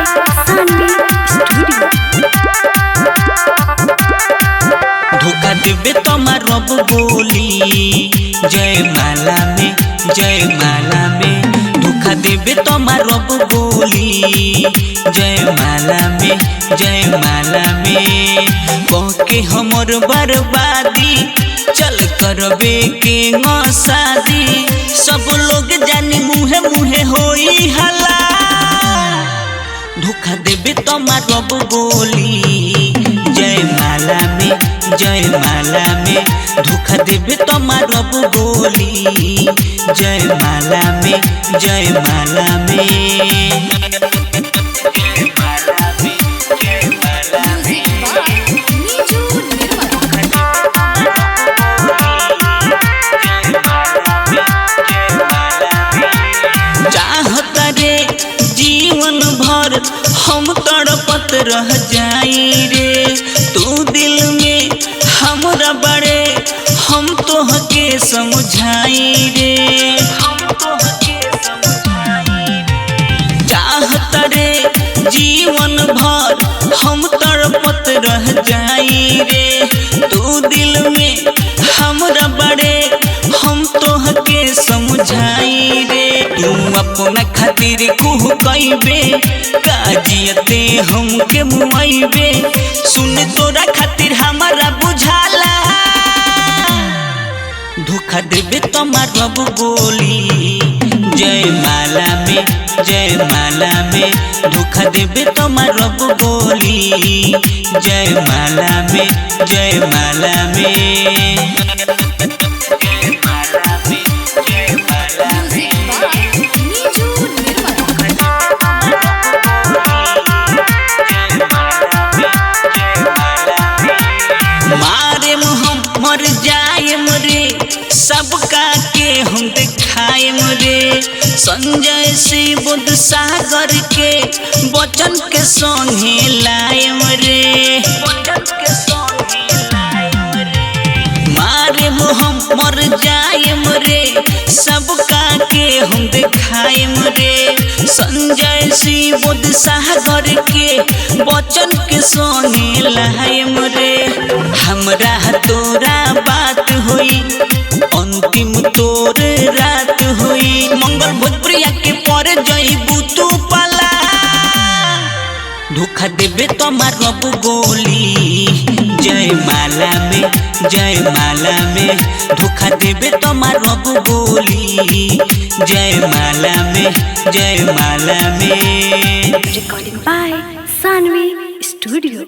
Saanvi studio. धोखा देबे तोमार रब बोली जय माला में धोखा देबे तोमार रब बोली जय माला में कहके हमर बर्बादी चल करबे के शादी सब लोग जानी मुहे मुहे होई हला। धोखा देबे तोमार रब बोली जय माला में धोखा देबे तोमार रब बोली जय माला में चाहता रे जीवन भर हम तड़पत रह जाई रे तू दिल में हमरा बड़े हम तोहके समझाई रे चाहता रे जीवन भर हम तड़पत रह जाई रे तू दिल में हमरा बड़े हम तोहके समझाई रे तू अपना खातिर कुह कइबे काजियते हमके मुआइबे सुन तोरा खातिर हमारा बुझाला। धोखा देबे तोमार रब बोली जय माला में धोखा देबे तोमार रब बोली जय माला में मारे हम मर जाएम रे सबका के हम दिखाएम रे संजय से बुध सागर के वचन के संगे लाएम रे मारे हम मर जाएम रे सबका के हम दिखाएम रे संजय से बुध सागर के वचन के संगे लाएम रे हमरा तोरा बात होई अंतिम तोर रात होई मंगल भोजपुरिया के पर जइबू तू पाला। धोखा देबे तोमार रब बोली जय माला में धोखा देबे तोमार रब बोली जय माला में रिकॉर्डिंग बाय सानवी स्टूडियो।